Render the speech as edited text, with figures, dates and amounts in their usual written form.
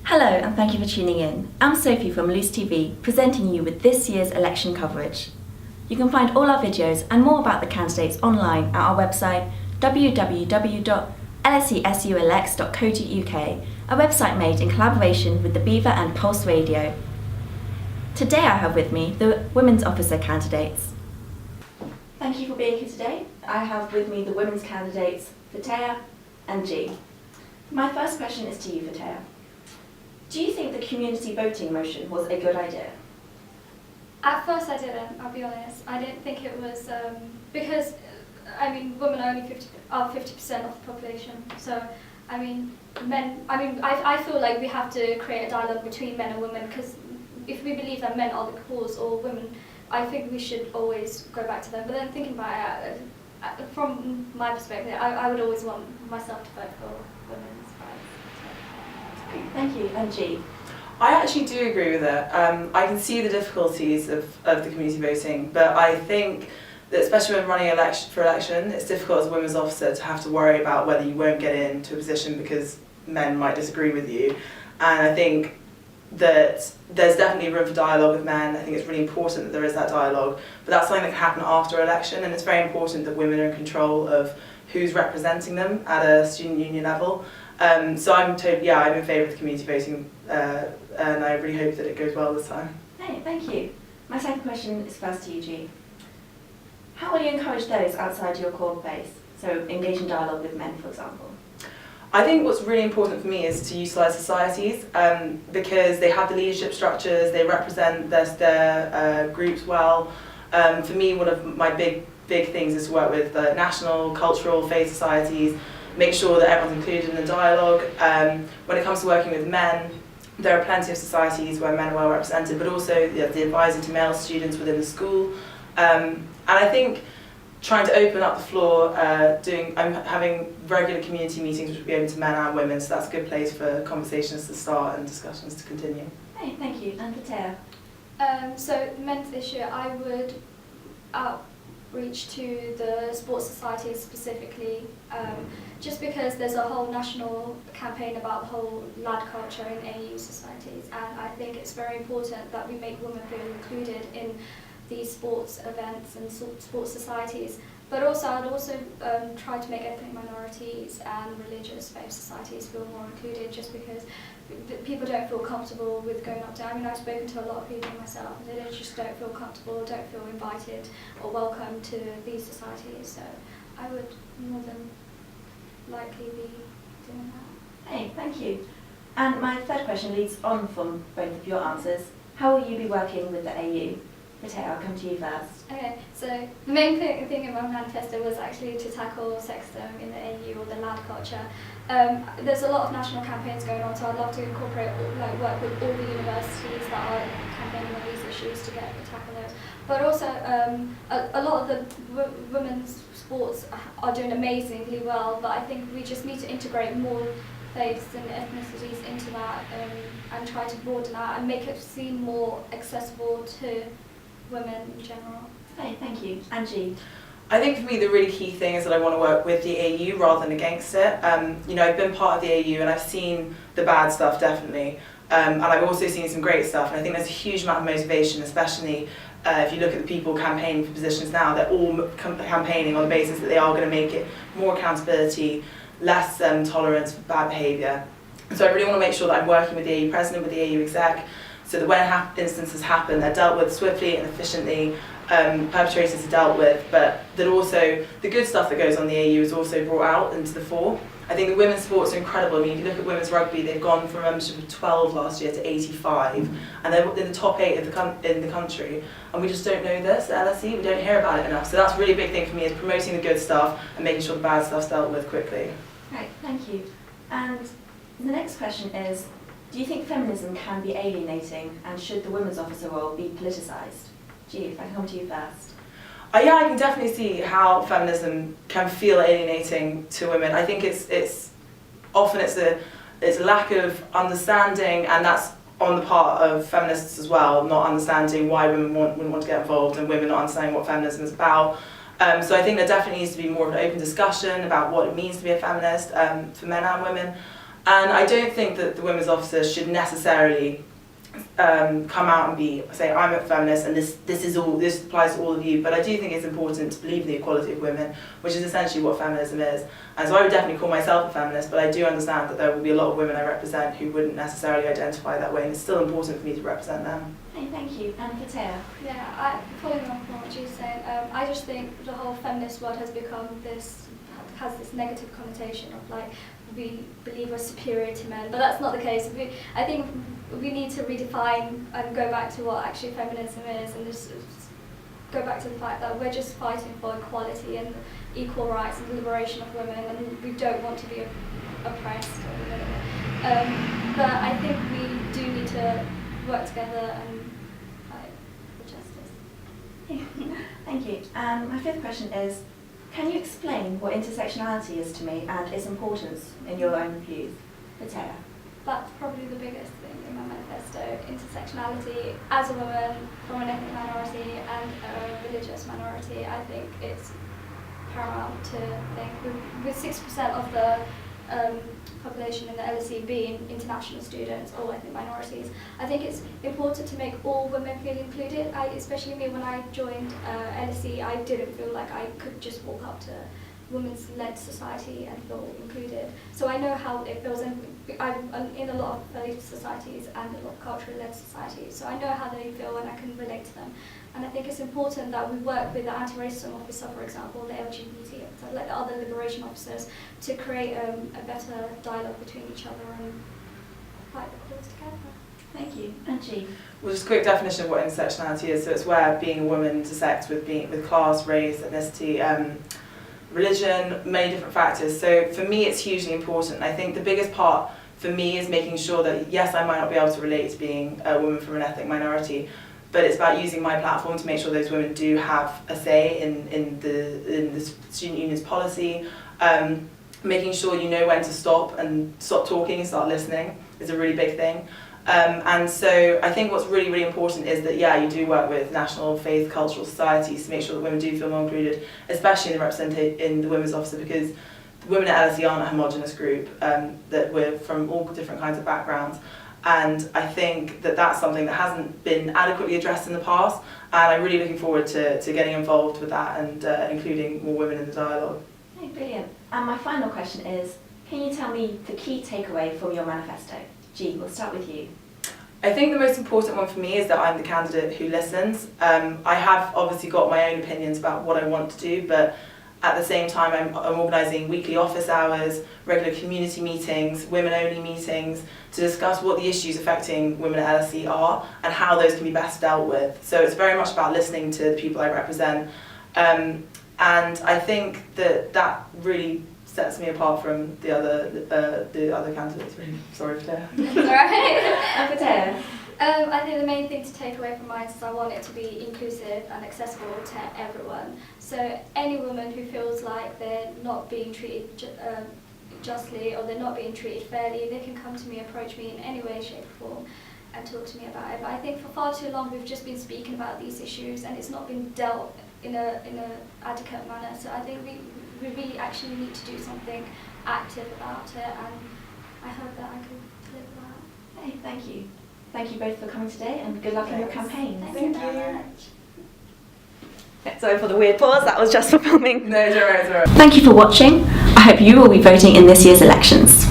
Hello and thank you for tuning in. I'm Sophie from Loose TV, presenting you with this year's election coverage. You can find all our videos and more about the candidates online at our website www.lsesuelects.co.uk, a website made in collaboration with the Beaver and Pulse Radio. Today I have with me the Women's Officer candidates. Thank you for being here today. I have with me the women's candidates Fathia and G. My first question is to you, Fathia. Do you think the community voting motion was a good idea? At first I didn't, I'll be honest. I didn't think it was, because, women are only 50% of the population. So, I feel like we have to create a dialogue between men and women, because if we believe that men are the cause or women, I think we should always go back to them. But then thinking about it, from my perspective, I would always want myself to vote for women's rights. Thank you. And G? I actually do agree with it. I can see the difficulties of the community voting, but I think that especially when running for election, it's difficult as a women's officer to have to worry about whether you won't get into a position because men might disagree with you. And I think that there's definitely room for dialogue with men. I think it's really important that there is that dialogue, but that's something that can happen after election, and it's very important that women are in control of who's representing them at a student union level. So I'm in favour of the community voting, and I really hope that it goes well this time. Hey, thank you. My second question is first to you, G. How will you encourage those outside your core base, so engage in dialogue with men, for example? I think what's really important for me is to utilise societies, because they have the leadership structures, they represent their groups well. For me, one of my big things is to work with national, cultural, faith societies, make sure that everyone's included in the dialogue. When it comes to working with men, there are plenty of societies where men are well represented, but also the advisor to male students within the school. And I think trying to open up the floor, I'm having regular community meetings which will be open to men and women, so that's a good place for conversations to start and discussions to continue. Hey, thank you. And Fathia? So men's issue, I would outreach to the sports societies specifically, just because there's a whole national campaign about the whole lad culture in AU societies, and I think it's very important that we make women feel included in these sports events and sports societies. But also, I'd also try to make ethnic minorities and religious faith societies feel more included, just because people don't feel comfortable with going up to. I've spoken to a lot of people myself, and they just don't feel comfortable, don't feel invited or welcome to these societies. So I would more than likely be doing that. Hey, thank you. And my third question leads on from both of your answers. How will you be working with the AU? Fathia, I'll come to you first. Okay, so the main thing in my manifesto was actually to tackle sexism in the AU or the lad culture. There's a lot of national campaigns going on, so I'd love to incorporate, work with all the universities that are campaigning on these issues to tackle those. But also, a lot of the women's sports are doing amazingly well, but I think we just need to integrate more faiths and ethnicities into that, and try to broaden out and make it seem more accessible to women in general. Hey, thank you. Angie? I think for me the really key thing is that I want to work with the AU rather than against it. I've been part of the AU and I've seen the bad stuff definitely, and I've also seen some great stuff, and I think there's a huge amount of motivation, especially if you look at the people campaigning for positions now. They're all campaigning on the basis that they are going to make it more accountability, less tolerance for bad behaviour. So I really want to make sure that I'm working with the AU president, with the AU exec, so that when instances happen, they're dealt with swiftly and efficiently, perpetrators are dealt with, but that also the good stuff that goes on in the AU is also brought out into the fore. I think the women's sports are incredible. If you look at women's rugby, they've gone from a membership of 12 last year to 85, and they're in the top 8 in the country, and we just don't know this at LSE, we don't hear about it enough. So that's a really big thing for me, is promoting the good stuff and making sure the bad stuff's dealt with quickly. Right, thank you. And the next question is, do you think feminism can be alienating, and should the women's officer role be politicized? G, if I can come to you first. Yeah, I can definitely see how feminism can feel alienating to women. I think it's often a lack of understanding, and that's on the part of feminists as well, not understanding why women wouldn't want to get involved, and women not understanding what feminism is about. So I think there definitely needs to be more of an open discussion about what it means to be a feminist for men and women. And I don't think that the women's officer should necessarily come out and say I'm a feminist and this applies to all of you, but I do think it's important to believe in the equality of women, which is essentially what feminism is. And so I would definitely call myself a feminist, but I do understand that there will be a lot of women I represent who wouldn't necessarily identify that way, and it's still important for me to represent them. Hey, thank you. And Fathia? Yeah, following on from what she's saying, I just think the whole feminist word has this negative connotation of like we believe we're superior to men, but that's not the case. I think we need to redefine and go back to what actually feminism is, and just go back to the fact that we're just fighting for equality and equal rights and the liberation of women, and we don't want to be oppressed. But I think we do need to work together and fight for justice. Thank you. My fifth question is, can you explain what intersectionality is to me and its importance in your own views? Fathia? That's probably the biggest thing in my manifesto. Intersectionality, as a woman from an ethnic minority and a religious minority, I think it's paramount to think. With 6% of the population in the LSE being international students or ethnic minorities, I think it's important to make all women feel included. Especially me, when I joined LSE, I didn't feel like I could just walk up to women's led society and feel included. So I know how it feels, and I'm in a lot of faith societies and a lot of culturally led societies, so I know how they feel and I can relate to them. And I think it's important that we work with the anti-racism officer, for example, the LGBT, like the other liberation officers, to create a better dialogue between each other and fight the cause together. Thank you. And G? Well, just a quick definition of what intersectionality is. So it's where being a woman intersects with class, race, ethnicity, religion, many different factors. So for me, it's hugely important. I think the biggest part for me is making sure that, yes, I might not be able to relate to being a woman from an ethnic minority, but it's about using my platform to make sure those women do have a say in the student union's policy. Making sure you know when to stop talking and start listening is a really big thing. And so I think what's really, really important is that, yeah, you do work with national faith cultural societies to make sure that women do feel more included, especially in the women's officer, because the women at LSE aren't a homogenous group, that we're from all different kinds of backgrounds. And I think that that's something that hasn't been adequately addressed in the past, and I'm really looking forward to getting involved with that and including more women in the dialogue. Hey, brilliant. And my final question is, can you tell me the key takeaway from your manifesto? G, we'll start with you. I think the most important one for me is that I'm the candidate who listens. I have obviously got my own opinions about what I want to do, but at the same time I'm organising weekly office hours, regular community meetings, women-only meetings, to discuss what the issues affecting women at LSE are and how those can be best dealt with. So it's very much about listening to the people I represent. And I think that really sets me apart from the other candidates. Really. Sorry, Claire. Alright. I think the main thing to take away from mine is I want it to be inclusive and accessible to everyone. So any woman who feels like they're not being treated justly or they're not being treated fairly, they can come to me, approach me in any way, shape or form and talk to me about it. But I think for far too long we've just been speaking about these issues and it's not been dealt in a adequate manner. So I think we really actually need to do something active about it, and I hope that I can deliver that. Hey, thank you. Thank you both for coming today and good luck in your campaign. Thank you very much. Sorry for the weird pause, that was just for filming. No, it's alright, it's alright. Thank you for watching. I hope you will be voting in this year's elections.